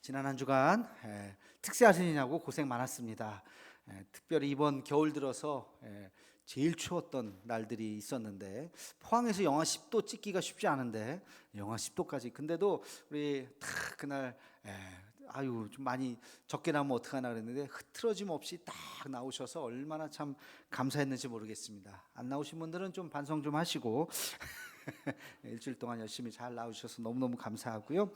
지난 한 주간 특세하시느냐고 고생 많았습니다. 특별히 이번 겨울 들어서 제일 추웠던 날들이 있었는데, 포항에서 영하 10도 찍기가 쉽지 않은데 영하 10도까지. 근데도 우리 다 그날 좀 많이 적게 나오면 어떡하나 그랬는데 흐트러짐 없이 딱 나오셔서 얼마나 참 감사했는지 모르겠습니다. 안 나오신 분들은 좀 반성 좀 하시고 일주일 동안 열심히 잘 나오셔서 너무너무 감사하고요.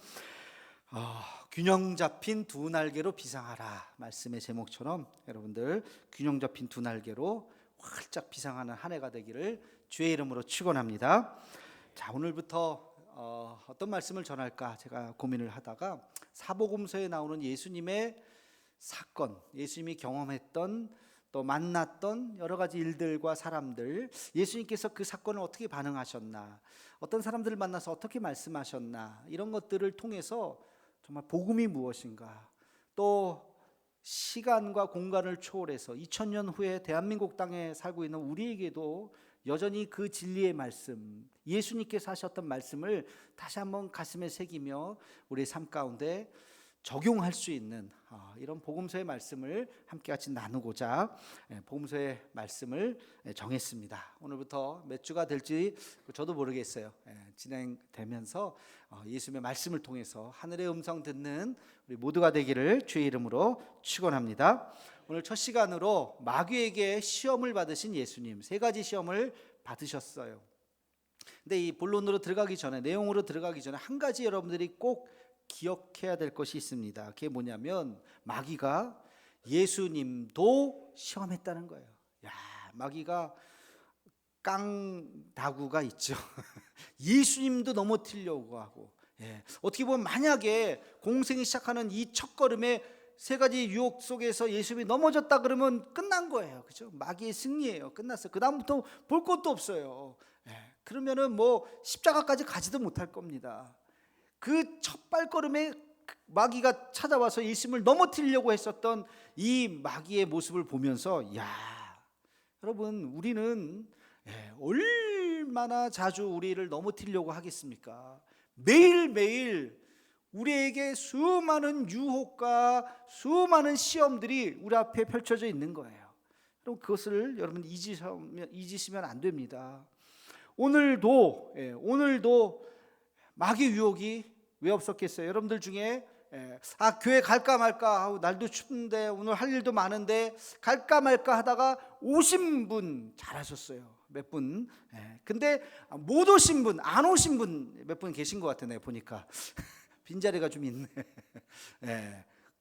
균형 잡힌 두 날개로 비상하라 말씀의 제목처럼 여러분들 균형 잡힌 두 날개로 활짝 비상하는 한 해가 되기를 주의 이름으로 축원합니다. 자, 오늘부터 어떤 말씀을 전할까 제가 고민을 하다가 사복음서에 나오는 예수님의 사건, 예수님이 경험했던 또 만났던 여러 가지 일들과 사람들, 예수님께서 그 사건을 어떻게 반응하셨나, 어떤 사람들을 만나서 어떻게 말씀하셨나, 이런 것들을 통해서 정말 복음이 무엇인가, 또 시간과 공간을 초월해서 2000년 후에 대한민국 땅에 살고 있는 우리에게도 여전히 그 진리의 말씀, 예수님께서 하셨던 말씀을 다시 한번 가슴에 새기며 우리의 삶 가운데 적용할 수 있는 이런 복음서의 말씀을 함께 같이 나누고자 복음서의 말씀을 정했습니다. 오늘부터 몇 주가 될지 저도 모르겠어요. 진행되면서 예수님의 말씀을 통해서 하늘의 음성 듣는 우리 모두가 되기를 주의 이름으로 축원합니다. 오늘 첫 시간으로 마귀에게 시험을 받으신 예수님, 세 가지 시험을 받으셨어요. 근데 이 본론으로 들어가기 전에, 내용으로 들어가기 전에 한 가지 여러분들이 꼭 기억해야 될 것이 있습니다. 그게 뭐냐면 마귀가 예수님도 시험했다는 거예요. 마귀가 깡다구가 있죠. 예수님도 넘어뜨리려고 하고, 어떻게 보면 만약에 공생이 시작하는 이 첫걸음에 세 가지 유혹 속에서 예수님이 넘어졌다 그러면 끝난 거예요. 그렇죠? 마귀의 승리예요. 끝났어요. 그 다음부터 볼 것도 없어요. 그러면은 뭐 십자가까지 가지도 못할 겁니다. 그 첫 발걸음에 마귀가 찾아와서 예수님을 넘어뜨리려고 했었던 이 마귀의 모습을 보면서, 여러분, 우리는 얼마나 자주 우리를 넘어뜨리려고 하겠습니까? 매일매일 우리에게 수많은 유혹과 수많은 시험들이 우리 앞에 펼쳐져 있는 거예요. 그럼 그것을 여러분 잊으시면 안 됩니다. 오늘도 마귀 유혹이 왜 없었겠어요? 여러분들 중에 교회 갈까 말까, 날도 춥는데 오늘 할 일도 많은데 갈까 말까 하다가 오신 분 잘하셨어요. 몇 분. 근데 못 오신 분, 안 오신 분 몇 분 계신 것 같아. 내가 보니까 빈자리가 좀 있네.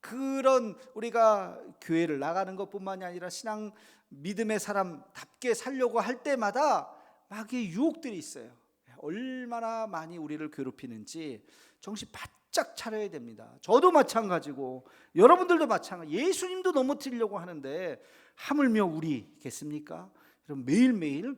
그런 우리가 교회를 나가는 것뿐만이 아니라 신앙 믿음의 사람답게 살려고 할 때마다 마귀의 유혹들이 있어요. 얼마나 많이 우리를 괴롭히는지 정신 바짝 차려야 됩니다. 저도 마찬가지고 여러분들도 마찬가지. 예수님도 넘어뜨리려고 하는데 하물며 우리겠습니까? 여러분, 매일매일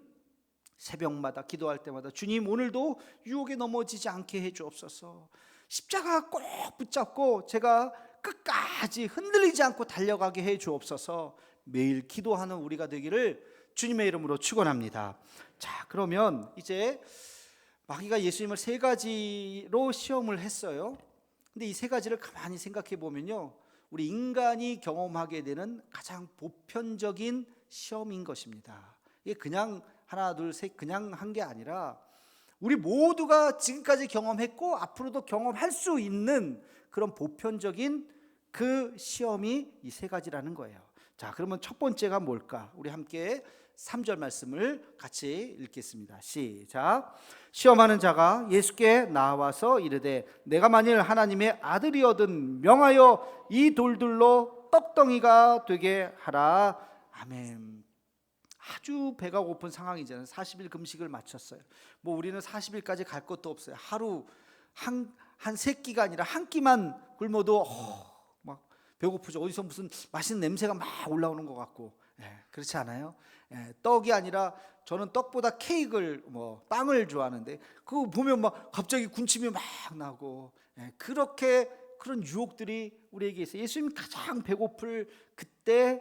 새벽마다 기도할 때마다 주님, 오늘도 유혹에 넘어지지 않게 해주옵소서. 십자가 꼭 붙잡고 제가 끝까지 흔들리지 않고 달려가게 해주옵소서. 매일 기도하는 우리가 되기를 주님의 이름으로 축원합니다. 자, 그러면 이제 마귀가 예수님을 세 가지로 시험을 했어요. 근데 이 세 가지를 가만히 생각해 보면요, 우리 인간이 경험하게 되는 가장 보편적인 시험인 것입니다. 이게 그냥 하나 둘 셋 그냥 한 게 아니라 우리 모두가 지금까지 경험했고 앞으로도 경험할 수 있는 그런 보편적인 그 시험이 이 세 가지라는 거예요. 자, 그러면 첫 번째가 뭘까? 우리 함께 3절 말씀을 같이 읽겠습니다. 시작. 시험하는 자가 예수께 나와서 이르되 내가 만일 하나님의 아들이거든 명하여 이 돌들로 떡덩이가 되게 하라. 아멘. 아주 배가 고픈 상황이잖아요. 40일 금식을 마쳤어요. 뭐 우리는 40일까지 갈 것도 없어요. 하루 한 세 끼가 아니라 한 끼만 굶어도 막 배고프죠. 어디서 무슨 맛있는 냄새가 막 올라오는 것 같고. 그렇지 않아요? 떡이 아니라 저는 떡보다 케이크를 빵을 좋아하는데 그거 보면 막 갑자기 군침이 막 나고, 그렇게 그런 유혹들이 우리에게 있어요. 예수님이 가장 배고플 그때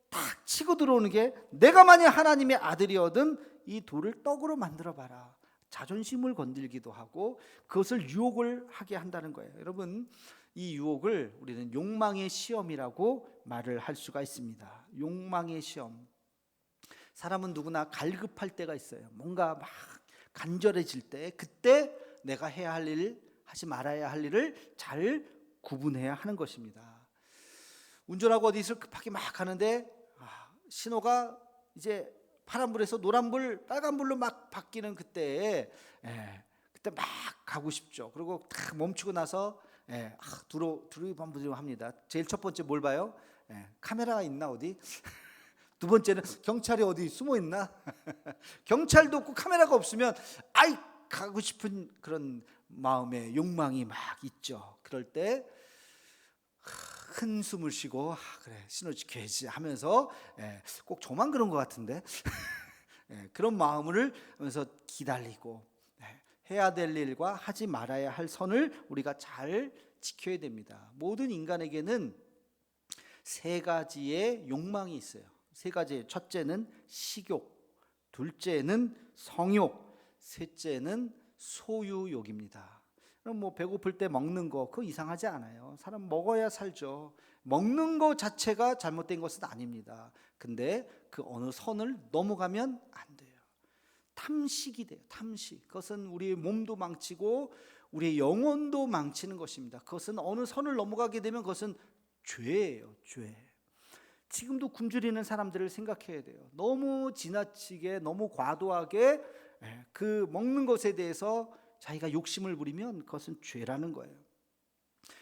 딱 치고 들어오는 게 내가 만약 하나님의 아들이거든 이 돌을 떡으로 만들어 봐라. 자존심을 건들기도 하고 그것을 유혹을 하게 한다는 거예요. 여러분, 이 유혹을 우리는 욕망의 시험이라고 말을 할 수가 있습니다. 욕망의 시험. 사람은 누구나 갈급할 때가 있어요. 뭔가 막 간절해질 때, 그때 내가 해야 할 일, 하지 말아야 할 일을 잘 구분해야 하는 것입니다. 운전하고 어디서 급하게 막 가는데 신호가 이제 파란불에서 노란불, 빨간불로 막 바뀌는 그때에 그때 막 가고 싶죠. 그리고 딱 멈추고 나서 두루번두루 합니다. 제일 첫 번째 뭘 봐요? 카메라가 있나 어디? 두 번째는 경찰이 어디 숨어 있나? 경찰도 없고 카메라가 없으면 가고 싶은 그런 마음의 욕망이 막 있죠. 그럴 때 큰 숨을 쉬고 그래 신호 지켜야지 하면서 꼭 저만 그런 것 같은데 그런 마음을 하면서 기다리고 해야 될 일과 하지 말아야 할 선을 우리가 잘 지켜야 됩니다. 모든 인간에게는 세 가지의 욕망이 있어요. 세 가지. 첫째는 식욕, 둘째는 성욕, 셋째는 소유욕입니다. 그럼 뭐 배고플 때 먹는 거 그거 이상하지 않아요. 사람 먹어야 살죠. 먹는 거 자체가 잘못된 것은 아닙니다. 근데 그 어느 선을 넘어가면 안 돼요. 탐식이 돼요. 탐식. 그것은 우리의 몸도 망치고 우리의 영혼도 망치는 것입니다. 그것은 어느 선을 넘어가게 되면 그것은 죄예요. 죄. 지금도 굶주리는 사람들을 생각해야 돼요. 너무 지나치게 너무 과도하게 그 먹는 것에 대해서 자기가 욕심을 부리면 그것은 죄라는 거예요.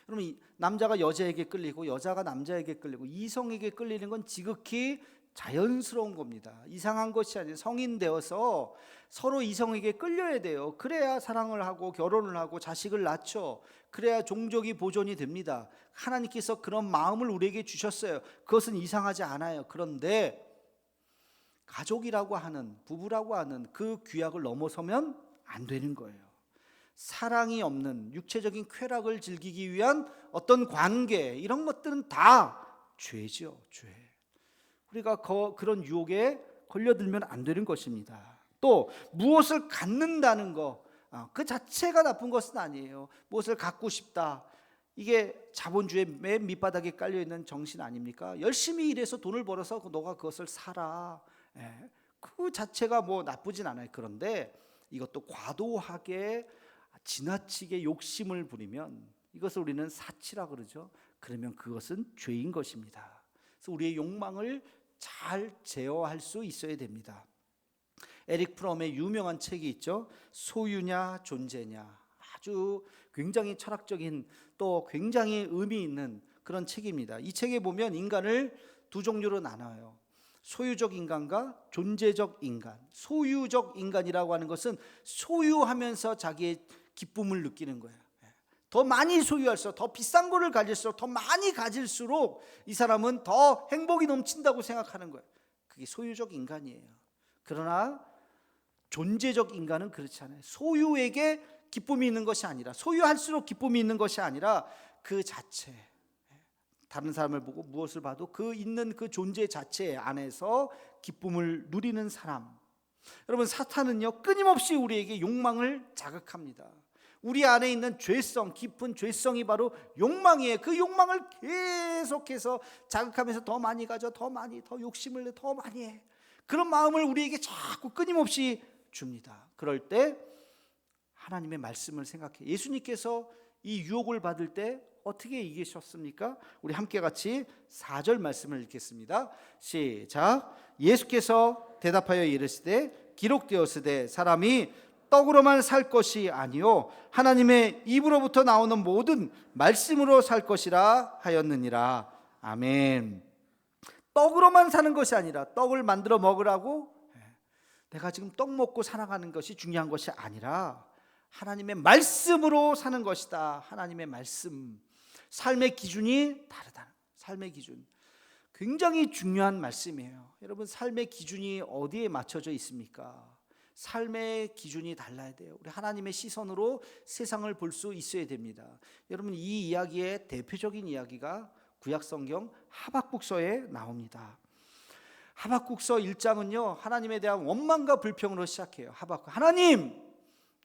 그러면 남자가 여자에게 끌리고 여자가 남자에게 끌리고 이성에게 끌리는 건 지극히 자연스러운 겁니다. 이상한 것이 아니에요. 성인 되어서 서로 이성에게 끌려야 돼요. 그래야 사랑을 하고 결혼을 하고 자식을 낳죠. 그래야 종족이 보존이 됩니다. 하나님께서 그런 마음을 우리에게 주셨어요. 그것은 이상하지 않아요. 그런데 가족이라고 하는, 부부라고 하는 그 규약을 넘어서면 안 되는 거예요. 사랑이 없는 육체적인 쾌락을 즐기기 위한 어떤 관계, 이런 것들은 다 죄죠. 죄. 우리가 그런 유혹에 걸려들면 안 되는 것입니다. 또 무엇을 갖는다는 거, 그 자체가 나쁜 것은 아니에요. 무엇을 갖고 싶다, 이게 자본주의 맨 밑바닥에 깔려있는 정신 아닙니까? 열심히 일해서 돈을 벌어서 너가 그것을 사라. 그 자체가 뭐 나쁘진 않아요. 그런데 이것도 과도하게 지나치게 욕심을 부리면 이것을 우리는 사치라 그러죠. 그러면 그것은 죄인 것입니다. 그래서 우리의 욕망을 잘 제어할 수 있어야 됩니다. 에릭 프롬의 유명한 책이 있죠. 소유냐 존재냐. 아주 굉장히 철학적인 또 굉장히 의미 있는 그런 책입니다. 이 책에 보면 인간을 두 종류로 나눠요. 소유적 인간과 존재적 인간. 소유적 인간이라고 하는 것은 소유하면서 자기의 기쁨을 느끼는 거예요. 더 많이 소유할수록, 더 비싼 거를 가질수록, 더 많이 가질수록 이 사람은 더 행복이 넘친다고 생각하는 거예요. 그게 소유적 인간이에요. 그러나 존재적 인간은 그렇지 않아요. 소유에게 기쁨이 있는 것이 아니라, 소유할수록 기쁨이 있는 것이 아니라 그 자체, 다른 사람을 보고 무엇을 봐도 그 있는 그 존재 자체 안에서 기쁨을 누리는 사람. 여러분, 사탄은요 끊임없이 우리에게 욕망을 자극합니다. 우리 안에 있는 죄성, 깊은 죄성이 바로 욕망이에요. 그 욕망을 계속해서 자극하면서 더 많이 가져, 더 많이, 더 욕심을 내, 더 많이 해. 그런 마음을 우리에게 자꾸 끊임없이 줍니다. 그럴 때 하나님의 말씀을 생각해. 예수님께서 이 유혹을 받을 때 어떻게 이기셨습니까? 우리 함께 같이 4절 말씀을 읽겠습니다. 시작. 예수께서 대답하여 이르시되 기록되었으되 사람이 떡으로만 살 것이 아니요 하나님의 입으로부터 나오는 모든 말씀으로 살 것이라 하였느니라. 아멘. 떡으로만 사는 것이 아니라, 떡을 만들어 먹으라고 내가 지금 떡 먹고 살아가는 것이 중요한 것이 아니라 하나님의 말씀으로 사는 것이다. 하나님의 말씀. 삶의 기준이 다르다. 삶의 기준. 굉장히 중요한 말씀이에요. 여러분, 삶의 기준이 어디에 맞춰져 있습니까? 삶의 기준이 달라야 돼요. 우리 하나님의 시선으로 세상을 볼 수 있어야 됩니다. 여러분, 이 이야기의 대표적인 이야기가 구약성경 하박국서에 나옵니다. 하박국서 1장은요 하나님에 대한 원망과 불평으로 시작해요. 하박국, 하나님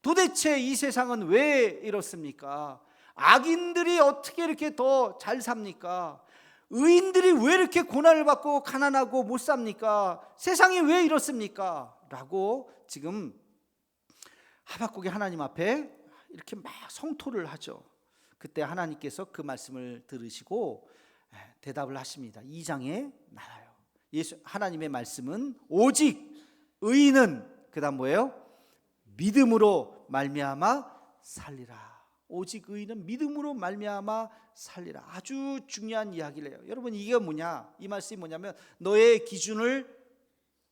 도대체 이 세상은 왜 이렇습니까? 악인들이 어떻게 이렇게 더 잘 삽니까? 의인들이 왜 이렇게 고난을 받고 가난하고 못 삽니까? 세상이 왜 이렇습니까? 라고 지금 하박국이 하나님 앞에 이렇게 막 성토를 하죠. 그때 하나님께서 그 말씀을 들으시고 대답을 하십니다. 2장에 나와요. 하나님의 말씀은 오직 의인은 그다음 뭐예요? 믿음으로 말미암아 살리라. 오직 의인은 믿음으로 말미암아 살리라. 아주 중요한 이야기를 해요. 여러분, 이게 뭐냐? 이 말씀이 뭐냐면 너의 기준을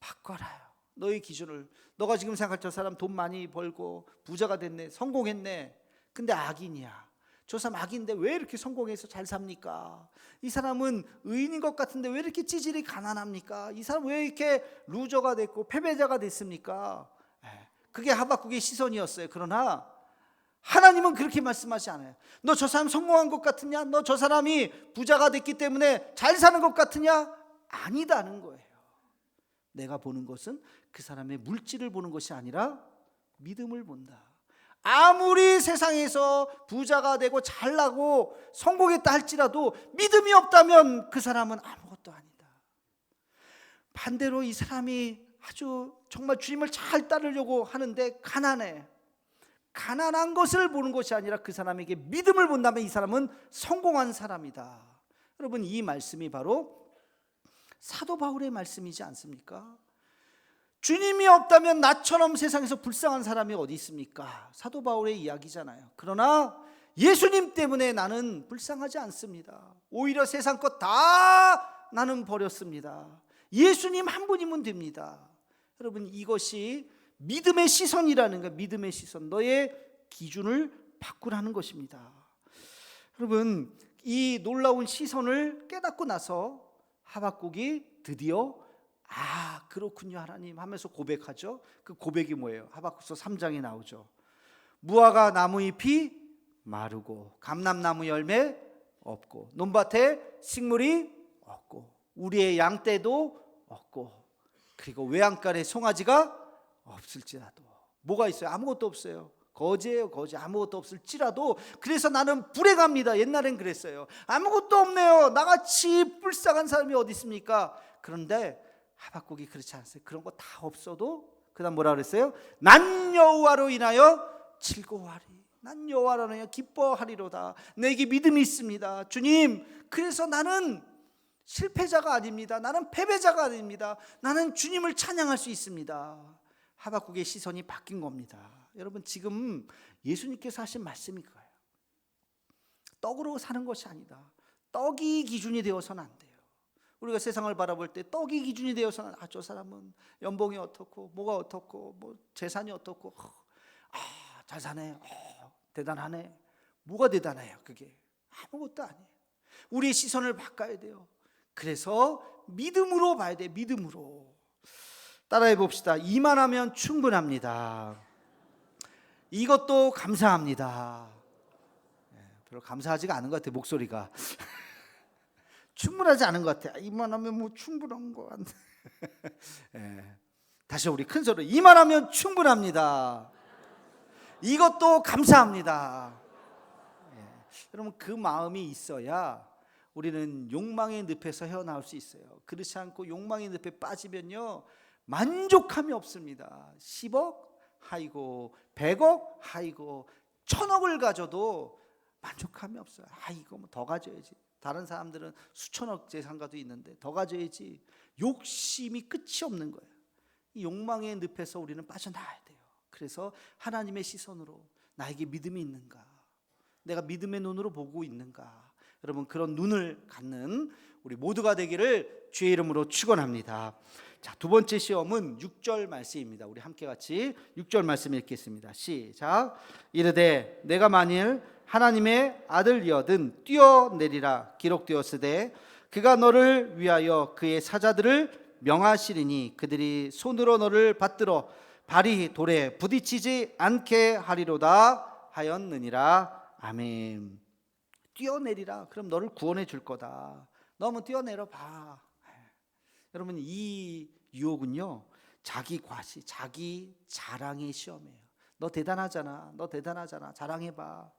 바꿔라요. 너의 기준을. 너가 지금 생각할 저 사람 돈 많이 벌고 부자가 됐네, 성공했네. 근데 악인이야. 저 사람 악인데 왜 이렇게 성공해서 잘 삽니까? 이 사람은 의인인 것 같은데 왜 이렇게 찌질이 가난합니까? 이 사람 왜 이렇게 루저가 됐고 패배자가 됐습니까? 그게 하박국의 시선이었어요. 그러나 하나님은 그렇게 말씀하지 않아요. 너 저 사람 성공한 것 같으냐? 너 저 사람이 부자가 됐기 때문에 잘 사는 것 같으냐? 아니다는 거예요. 내가 보는 것은 그 사람의 물질을 보는 것이 아니라 믿음을 본다. 아무리 세상에서 부자가 되고 잘나고 성공했다 할지라도 믿음이 없다면 그 사람은 아무것도 아니다. 반대로 이 사람이 아주 정말 주님을 잘 따르려고 하는데 가난해. 가난한 것을 보는 것이 아니라 그 사람에게 믿음을 본다면 이 사람은 성공한 사람이다. 여러분, 이 말씀이 바로 사도 바울의 말씀이지 않습니까? 주님이 없다면 나처럼 세상에서 불쌍한 사람이 어디 있습니까? 사도 바울의 이야기잖아요. 그러나 예수님 때문에 나는 불쌍하지 않습니다. 오히려 세상 것 다 나는 버렸습니다. 예수님 한 분이면 됩니다. 여러분, 이것이 믿음의 시선이라는 거예요. 믿음의 시선. 너의 기준을 바꾸라는 것입니다. 여러분, 이 놀라운 시선을 깨닫고 나서 하박국이 드디어 그렇군요 하나님 하면서 고백하죠. 그 고백이 뭐예요? 하박국서 3장에 나오죠. 무화과 나무잎이 마르고 감람나무 열매 없고 논밭에 식물이 없고 우리의 양떼도 없고 그리고 외양간에 송아지가 없을지라도. 뭐가 있어요? 아무것도 없어요. 거지예요, 거지. 아무것도 없을지라도. 그래서 나는 불행합니다. 옛날엔 그랬어요. 아무것도 없네요. 나같이 불쌍한 사람이 어디 있습니까? 그런데 하박국이 그렇지 않았어요. 그런 거 다 없어도 그 다음 뭐라 그랬어요? 난 여호와로 인하여 즐거워하리. 난 여호와로 인하여 기뻐하리로다. 내게 믿음이 있습니다. 주님, 그래서 나는 실패자가 아닙니다. 나는 패배자가 아닙니다. 나는 주님을 찬양할 수 있습니다. 하박국의 시선이 바뀐 겁니다. 여러분, 지금 예수님께서 하신 말씀이 그거예요. 떡으로 사는 것이 아니다. 떡이 기준이 되어서는 안 돼요. 우리가 세상을 바라볼 때 떡이 기준이 되어서는 저 사람은 연봉이 어떻고 뭐가 어떻고 뭐 재산이 어떻고 잘 사네, 대단하네. 뭐가 대단해요? 그게 아무것도 아니에요. 우리의 시선을 바꿔야 돼요. 그래서 믿음으로 봐야 돼요. 믿음으로. 따라해 봅시다. 이만하면 충분합니다. 이것도 감사합니다. 별로 감사하지가 않은 것 같아요. 목소리가 충분하지 않은 것 같아요. 이만하면 뭐 충분한 것 같네. 다시 우리 큰 소리. 이만하면 충분합니다. 이것도 감사합니다. 여러분, 그 마음이 있어야 우리는 욕망의 늪에서 헤어나올 수 있어요. 그렇지 않고 욕망의 늪에 빠지면요 만족함이 없습니다. 10억 하이고 100억 하이고 1000억을 가져도 만족함이 없어요. 이거 뭐 더 가져야지. 다른 사람들은 수천억 재산가도 있는데 더 가져야지. 욕심이 끝이 없는 거예요. 이 욕망의 늪에서 우리는 빠져나와야 돼요. 그래서 하나님의 시선으로 나에게 믿음이 있는가? 내가 믿음의 눈으로 보고 있는가? 여러분, 그런 눈을 갖는 우리 모두가 되기를 주의 이름으로 축원합니다. 자, 두 번째 시험은 6절 말씀입니다. 우리 함께 같이 6절 말씀 읽겠습니다. 시작. 이르되 내가 만일 하나님의 아들이어든 뛰어내리라 기록되었으되 그가 너를 위하여 그의 사자들을 명하시리니 그들이 손으로 너를 받들어 발이 돌에 부딪히지 않게 하리로다 하였느니라. 아멘. 뛰어내리라. 그럼 너를 구원해 줄 거다. 너 한번 뛰어내려 봐. 여러분, 이 유혹은요 자기 과시, 자기 자랑의 시험이에요. 너 대단하잖아. 너 대단하잖아. 자랑해봐.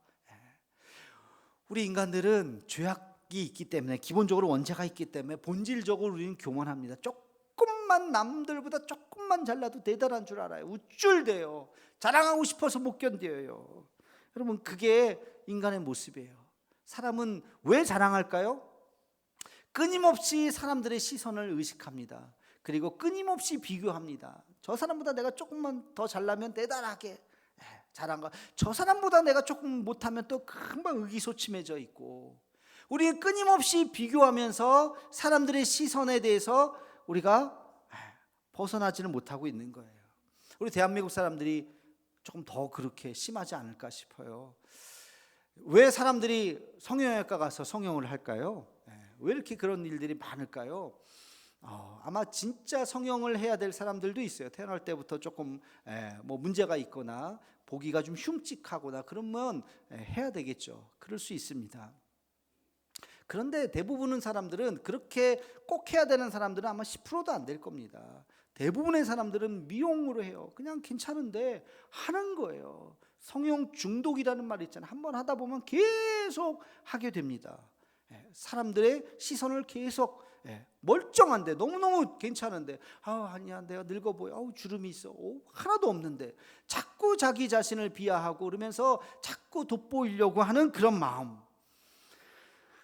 우리 인간들은 죄악이 있기 때문에, 기본적으로 원죄가 있기 때문에 본질적으로 우리는 교만합니다. 조금만 남들보다 조금만 잘나도 대단한 줄 알아요. 우쭐대요. 자랑하고 싶어서 못 견뎌요. 여러분, 그게 인간의 모습이에요. 사람은 왜 자랑할까요? 끊임없이 사람들의 시선을 의식합니다. 그리고 끊임없이 비교합니다. 저 사람보다 내가 조금만 더 잘나면 대단하게 자랑과, 저 사람보다 내가 조금 못하면 또 금방 의기소침해져 있고, 우리는 끊임없이 비교하면서 사람들의 시선에 대해서 우리가 벗어나지는 못하고 있는 거예요. 우리 대한민국 사람들이 조금 더 그렇게 심하지 않을까 싶어요. 왜 사람들이 성형외과 가서 성형을 할까요? 왜 이렇게 그런 일들이 많을까요? 아마 진짜 성형을 해야 될 사람들도 있어요. 태어날 때부터 조금 뭐 문제가 있거나 보기가 좀 흉측하거나 그러면 해야 되겠죠. 그럴 수 있습니다. 그런데 대부분의 사람들은, 그렇게 꼭 해야 되는 사람들은 아마 10%도 안 될 겁니다. 대부분의 사람들은 미용으로 해요. 그냥 괜찮은데 하는 거예요. 성형 중독이라는 말이 있잖아요. 한번 하다 보면 계속 하게 됩니다. 사람들의 시선을 계속, 멀쩡한데, 너무너무 괜찮은데, 아니야 내가 늙어 보여, 주름이 있어, 하나도 없는데 자꾸 자기 자신을 비하하고 그러면서 자꾸 돋보이려고 하는 그런 마음,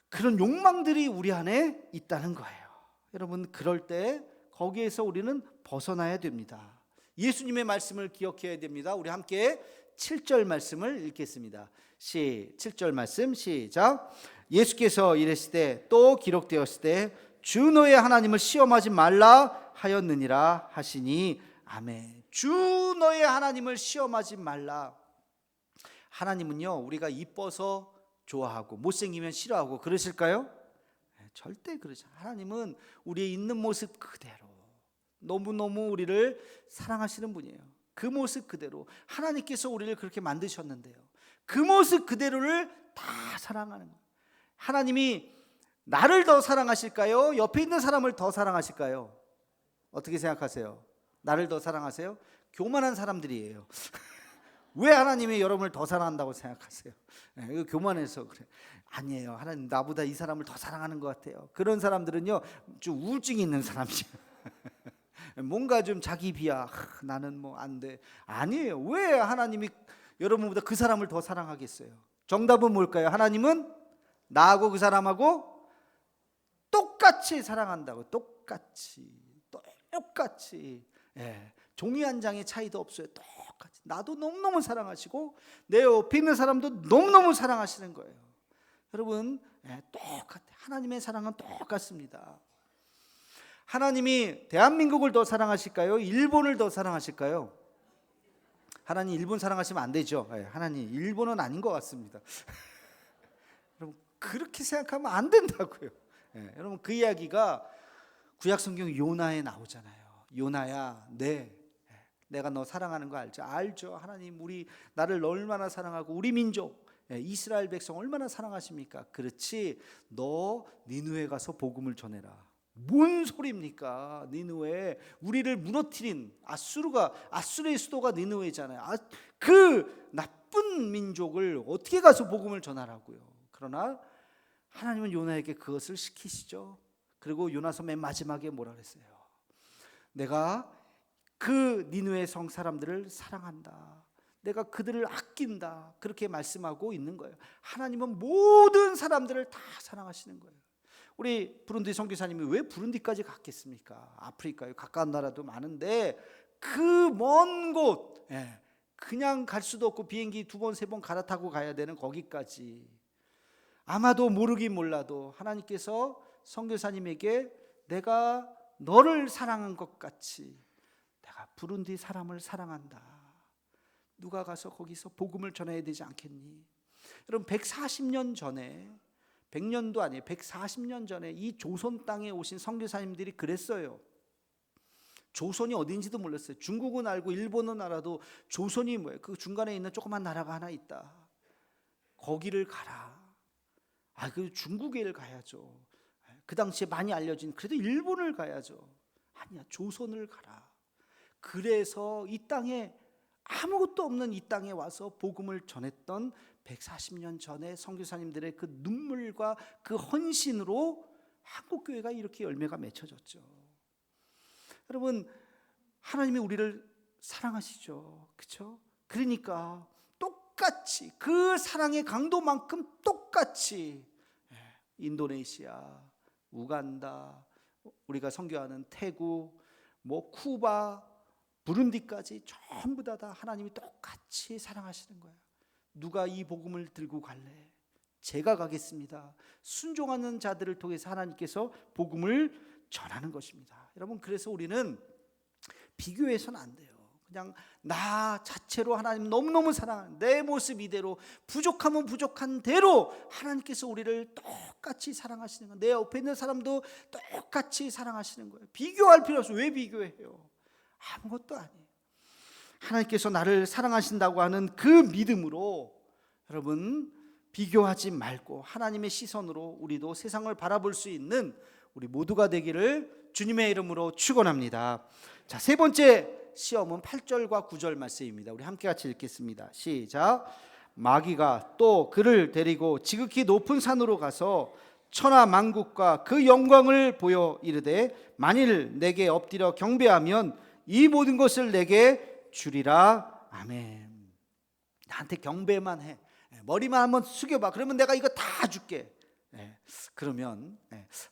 그런 욕망들이 우리 안에 있다는 거예요. 여러분, 그럴 때 거기에서 우리는 벗어나야 됩니다. 예수님의 말씀을 기억해야 됩니다. 우리 함께 7절 말씀을 읽겠습니다. 7절 말씀 시작. 예수께서 이르시되 또 기록되었을 때 주 너의 하나님을 시험하지 말라 하였느니라 하시니 아멘. 주 너의 하나님을 시험하지 말라. 하나님은요, 우리가 이뻐서 좋아하고 못생기면 싫어하고 그러실까요? 절대 그러지 않아요. 하나님은 우리의 있는 모습 그대로 너무너무 우리를 사랑하시는 분이에요. 그 모습 그대로 하나님께서 우리를 그렇게 만드셨는데요, 그 모습 그대로를 다 사랑하는 거예요. 하나님이 나를 더 사랑하실까요? 옆에 있는 사람을 더 사랑하실까요? 어떻게 생각하세요? 나를 더 사랑하세요? 교만한 사람들이에요. 왜 하나님이 여러분을 더 사랑한다고 생각하세요? 이거 교만해서 그래. 아니에요. 하나님 나보다 이 사람을 더 사랑하는 것 같아요. 그런 사람들은요, 좀 우울증이 있는 사람이에요. 뭔가 좀 자기 비하, 나는 뭐 안 돼. 아니에요. 왜 하나님이 여러분보다 그 사람을 더 사랑하겠어요? 정답은 뭘까요? 하나님은 나하고 그 사람하고 똑같이 사랑한다고. 똑같이. 종이 한 장의 차이도 없어요. 똑같이. 나도 너무너무 사랑하시고 내 옆에 있는 사람도 너무너무 사랑하시는 거예요. 여러분, 똑같아요. 하나님의 사랑은 똑같습니다. 하나님이 대한민국을 더 사랑하실까요? 일본을 더 사랑하실까요? 하나님 일본 사랑하시면 안 되죠. 하나님 일본은 아닌 것 같습니다. 여러분, 그렇게 생각하면 안 된다고요. 여러분, 그 이야기가 구약 성경 요나에 나오잖아요. 요나야, 내가 너 사랑하는 거 알죠? 알죠. 하나님 나를 얼마나 사랑하고 우리 민족 이스라엘 백성 얼마나 사랑하십니까? 그렇지, 너 니느웨 가서 복음을 전해라. 뭔 소리입니까? 니느웨, 우리를 무너뜨린 아수르의 수도가 니느웨잖아요. 그 나쁜 민족을 어떻게 가서 복음을 전하라고요? 그러나 하나님은 요나에게 그것을 시키시죠. 그리고 요나서 맨 마지막에 뭐라 그랬어요? 내가 그 니느웨 성 사람들을 사랑한다. 내가 그들을 아낀다. 그렇게 말씀하고 있는 거예요. 하나님은 모든 사람들을 다 사랑하시는 거예요. 우리 부룬디 선교사님이 왜 부룬디까지 갔겠습니까? 아프리카에 가까운 나라도 많은데 그 먼 곳, 그냥 갈 수도 없고 비행기 2번 3번 갈아타고 가야 되는 거기까지, 아마도 모르긴 몰라도 하나님께서 선교사님에게 내가 너를 사랑한 것 같이 내가 부룬디 사람을 사랑한다. 누가 가서 거기서 복음을 전해야 되지 않겠니? 여러분, 140년 전에, 100년도 아니에요, 140년 전에 이 조선 땅에 오신 선교사님들이 그랬어요. 조선이 어딘지도 몰랐어요. 중국은 알고 일본은 알아도 조선이 뭐예요? 그 중간에 있는 조그만 나라가 하나 있다. 거기를 가라. 그 중국에를 가야죠. 그 당시에 많이 알려진, 그래도 일본을 가야죠. 아니야, 조선을 가라. 그래서 이 땅에 아무것도 없는 이 땅에 와서 복음을 전했던 140년 전에 선교사님들의 그 눈물과 그 헌신으로 한국교회가 이렇게 열매가 맺혀졌죠. 여러분, 하나님이 우리를 사랑하시죠. 그렇죠? 그러니까 똑같이 그 사랑의 강도만큼 똑같이 인도네시아, 우간다, 우리가 선교하는 태국, 쿠바, 부룬디까지 전부 다 하나님이 똑같이 사랑하시는 거예요. 누가 이 복음을 들고 갈래? 제가 가겠습니다. 순종하는 자들을 통해서 하나님께서 복음을 전하는 것입니다. 여러분, 그래서 우리는 비교해서는 안 돼요. 그냥 나 자체로 하나님 너무너무 사랑하는 내 모습 이대로, 부족하면 부족한 대로 하나님께서 우리를 똑같이 사랑하시는 거예요. 내 옆에 있는 사람도 똑같이 사랑하시는 거예요. 비교할 필요 없어요. 왜 비교해요? 아무것도 아니에요. 하나님께서 나를 사랑하신다고 하는 그 믿음으로 여러분, 비교하지 말고 하나님의 시선으로 우리도 세상을 바라볼 수 있는 우리 모두가 되기를 주님의 이름으로 축원합니다. 자, 세 번째 시험은 8절과 9절 말씀입니다. 우리 함께 같이 읽겠습니다. 시작. 마귀가 또 그를 데리고 지극히 높은 산으로 가서 천하 만국과 그 영광을 보여 이르되 만일 내게 엎드려 경배하면 이 모든 것을 내게 주리라. 아멘. 나한테 경배만 해. 머리만 한번 숙여봐. 그러면 내가 이거 다 줄게. 그러면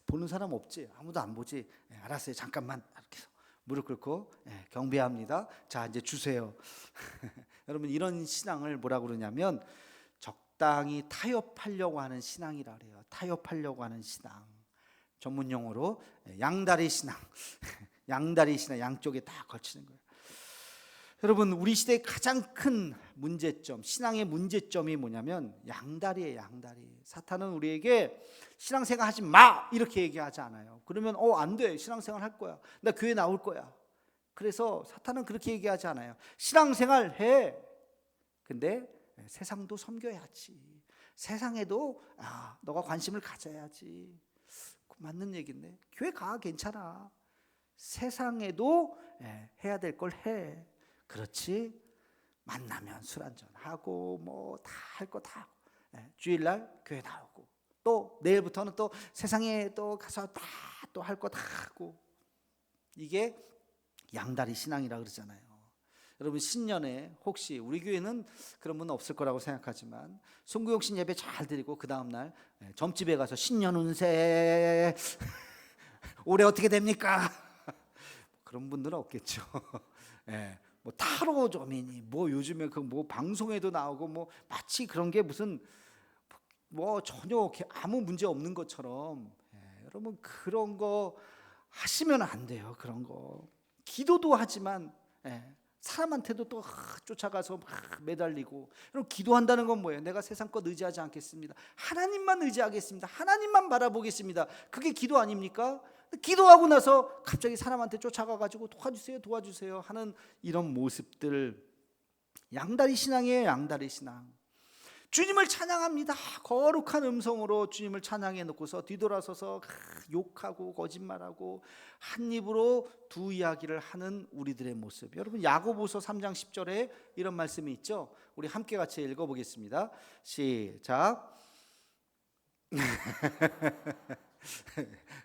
보는 사람 없지? 아무도 안 보지? 알았어요. 잠깐만. 이렇게 해서 무릎 꿇고 경배합니다. 자, 이제 주세요. 여러분, 이런 신앙을 뭐라고 그러냐면 적당히 타협하려고 하는 신앙이라 그래요. 타협하려고 하는 신앙. 전문 용어로 양다리 신앙. 양다리 신앙, 양쪽에 다 걸치는 거예요. 여러분, 우리 시대의 가장 큰 문제점, 신앙의 문제점이 뭐냐면 양다리예요. 양다리. 사탄은 우리에게 신앙생활 하지 마 이렇게 얘기하지 않아요. 그러면 안 돼, 신앙생활 할 거야, 나 교회 나올 거야. 그래서 사탄은 그렇게 얘기하지 않아요. 신앙생활 해. 근데 세상도 섬겨야지. 세상에도 너가 관심을 가져야지. 맞는 얘기인데 교회 가, 괜찮아. 세상에도 해야 될 걸 해. 그렇지? 만나면 술 한잔 하고 다 할 거 다 하고, 주일날 교회 나오고, 또 내일부터는 또 세상에 또 가서 다 또 할 거 다 하고. 이게 양다리 신앙이라 그러잖아요. 여러분, 신년에 혹시 우리 교회는 그런 분 없을 거라고 생각하지만 송구영신 예배 잘 드리고 그 다음날 점집에 가서 신년 운세 올해 어떻게 됩니까? 그런 분들은 없겠죠. 타로점이니 요즘에 방송에도 나오고 마치 그런 게 무슨 전혀 아무 문제 없는 것처럼. 여러분, 그런 거 하시면 안 돼요. 그런 거 기도도 하지만 사람한테도 또 쫓아가서 막 매달리고. 그럼 기도한다는 건 뭐예요? 내가 세상 것 의지하지 않겠습니다. 하나님만 의지하겠습니다. 하나님만 바라보겠습니다. 그게 기도 아닙니까? 기도하고 나서 갑자기 사람한테 쫓아가가지고 도와주세요 하는 이런 모습들, 양다리 신앙이에요. 양다리 신앙. 주님을 찬양합니다. 거룩한 음성으로 주님을 찬양해 놓고서 뒤돌아서서 욕하고 거짓말하고 한 입으로 두 이야기를 하는 우리들의 모습. 여러분, 야고보서 3장 10절에 이런 말씀이 있죠. 우리 함께 같이 읽어보겠습니다. 시작.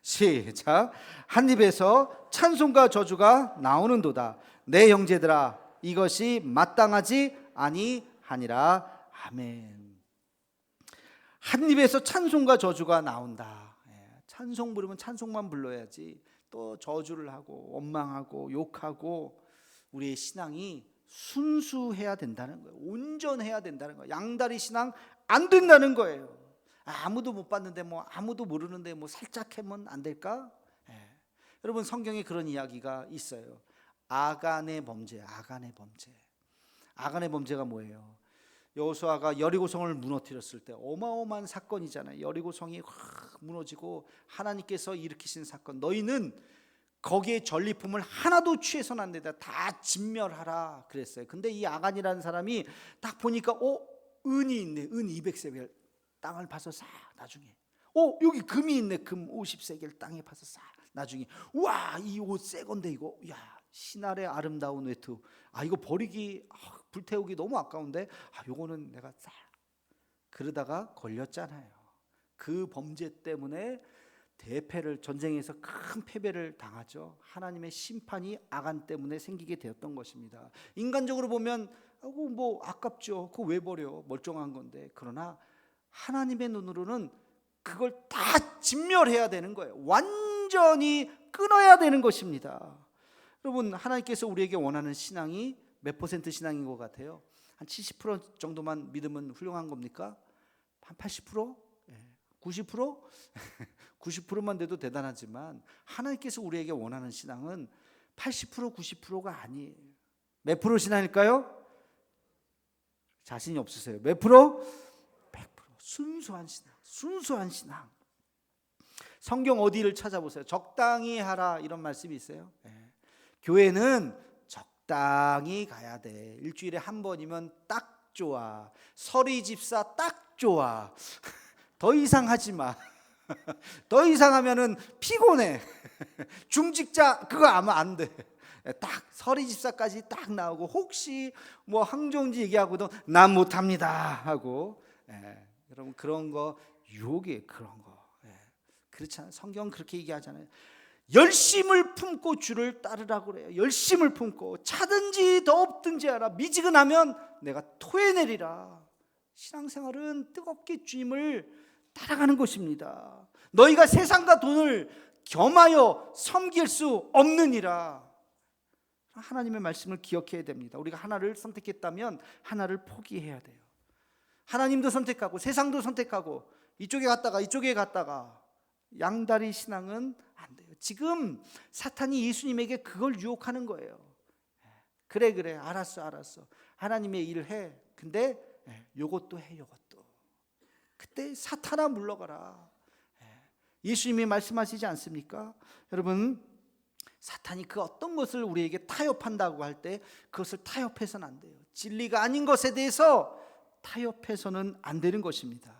시작. 한 입에서 찬송과 저주가 나오는도다. 내 형제들아, 이것이 마땅하지 아니하니라. 아멘. 한 입에서 찬송과 저주가 나온다. 찬송 부르면 찬송만 불러야지 또 저주를 하고 원망하고 욕하고. 우리의 신앙이 순수해야 된다는 거예요. 온전해야 된다는 거예요. 양다리 신앙 안 된다는 거예요. 아무도 못 봤는데 아무도 모르는데 살짝 하면 안 될까? 여러분, 성경에 그런 이야기가 있어요. 아간의 범죄. 아간의 범죄가 뭐예요? 여호수아가 여리고성을 무너뜨렸을 때 어마어마한 사건이잖아요. 여리고성이 확 무너지고 하나님께서 일으키신 사건. 너희는 거기에 전리품을 하나도 취해서는 안 된다. 다 진멸하라 그랬어요. 근데 이 아간이라는 사람이 딱 보니까 은이 있네. 은 200세겔 땅을 파서 싹 나중에 여기 금이 있네. 금 50세겔 땅에 파서 싹 나중에 우와, 이 옷 새 건데 이거, 야, 신할의 아름다운 외투, 이거 버리기 불태우기 너무 아까운데 요거는 내가 싹 그러다가 걸렸잖아요. 그 범죄 때문에 대패를, 전쟁에서 큰 패배를 당하죠. 하나님의 심판이 아간 때문에 생기게 되었던 것입니다. 인간적으로 보면 뭐 아깝죠. 그거 왜 버려? 멀쩡한 건데. 그러나 하나님의 눈으로는 그걸 다 진멸해야 되는 거예요. 완전히 끊어야 되는 것입니다. 여러분, 하나님께서 우리에게 원하는 신앙이 몇 퍼센트 신앙인 것 같아요? 한 70% 정도만 믿으면 훌륭한 겁니까? 한 80%? 90%? 90%만 돼도 대단하지만 하나님께서 우리에게 원하는 신앙은 80%, 90%가 아니에요. 몇 프로 신앙일까요? 자신이 없으세요. 몇 프로? 100%. 순수한 신앙. 순수한 신앙. 성경 어디를 찾아보세요. 적당히 하라 이런 말씀이 있어요. 교회는 적당히 가야 돼. 일주일에 한 번이면 딱 좋아. 설의 집사 딱 좋아. 더 이상 하지 마. 더 이상 하면은 피곤해. 중직자 그거 아마 안 돼. 딱 설의 집사까지 딱 나오고, 혹시 뭐 항정지 얘기하고도 난 못합니다 하고, 여러분 그런 거 유혹이에요. 그런 거. 그렇잖아요. 성경 그렇게 얘기하잖아요. 열심을 품고 주를 따르라고 그래요. 열심을 품고 차든지 덥든지 하라. 미지근하면 내가 토해내리라. 신앙생활은 뜨겁게 주님을 따라가는 것입니다. 너희가 세상과 돈을 겸하여 섬길 수 없느니라. 하나님의 말씀을 기억해야 됩니다. 우리가 하나를 선택했다면 하나를 포기해야 돼요. 하나님도 선택하고 세상도 선택하고 이쪽에 갔다가 이쪽에 갔다가 양다리 신앙은 안 돼요. 지금 사탄이 예수님에게 그걸 유혹하는 거예요. 그래 알았어 하나님의 일을 해. 근데 요것도 해. 요것도. 그때 사탄아 물러가라. 예수님이 말씀하시지 않습니까? 여러분, 사탄이 그 어떤 것을 우리에게 타협한다고 할 때 그것을 타협해서는 안 돼요. 진리가 아닌 것에 대해서 타협해서는 안 되는 것입니다.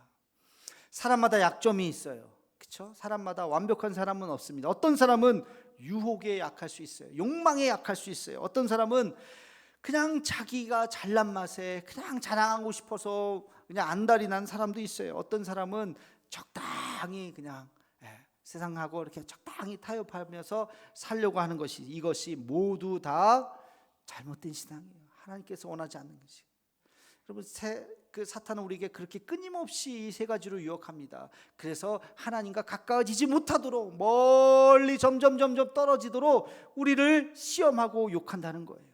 사람마다 약점이 있어요. 그렇죠? 사람마다 완벽한 사람은 없습니다. 어떤 사람은 유혹에 약할 수 있어요. 욕망에 약할 수 있어요. 어떤 사람은 그냥 자기가 잘난 맛에 그냥 자랑하고 싶어서 그냥 안달이 난 사람도 있어요. 어떤 사람은 적당히 그냥 세상하고 이렇게 적당히 타협하면서 살려고 하는 것이, 이것이 모두 다 잘못된 신앙이에요. 하나님께서 원하지 않는 것이. 여러분, 그 사탄은 우리에게 그렇게 끊임없이 이 세 가지로 유혹합니다. 그래서 하나님과 가까워지지 못하도록, 멀리 점점 떨어지도록 우리를 시험하고 욕한다는 거예요.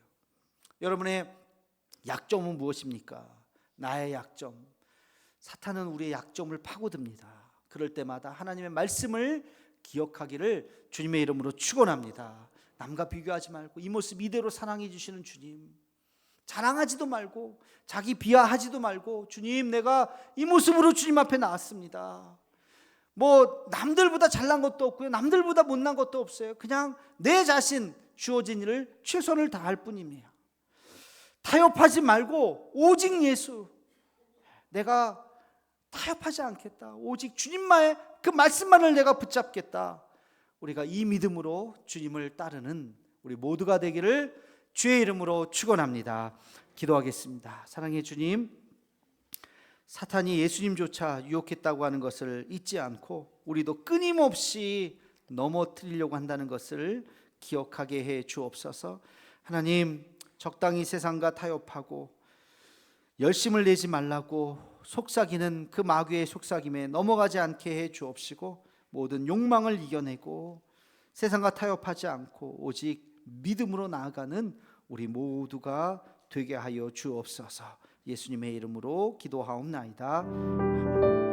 여러분의 약점은 무엇입니까? 나의 약점. 사탄은 우리의 약점을 파고듭니다. 그럴 때마다 하나님의 말씀을 기억하기를 주님의 이름으로 축원합니다. 남과 비교하지 말고 이 모습 이대로 사랑해 주시는 주님, 자랑하지도 말고 자기 비하하지도 말고, 주님 내가 이 모습으로 주님 앞에 나왔습니다. 뭐 남들보다 잘난 것도 없고요, 남들보다 못난 것도 없어요. 그냥 내 자신 주어진 일을 최선을 다할 뿐입니다. 타협하지 말고 오직 예수, 내가 타협하지 않겠다. 오직 주님만의 그 말씀만을 내가 붙잡겠다. 우리가 이 믿음으로 주님을 따르는 우리 모두가 되기를 주의 이름으로 축원합니다. 기도하겠습니다. 사랑의 주님, 사탄이 예수님조차 유혹했다고 하는 것을 잊지 않고 우리도 끊임없이 넘어뜨리려고 한다는 것을 기억하게 해 주옵소서. 하나님, 적당히 세상과 타협하고 열심을 내지 말라고 속삭이는 그 마귀의 속삭임에 넘어가지 않게 해 주옵시고, 모든 욕망을 이겨내고 세상과 타협하지 않고 오직 믿음으로 나아가는 우리 모두가 되게 하여 주옵소서. 예수님의 이름으로 기도하옵나이다. 아멘.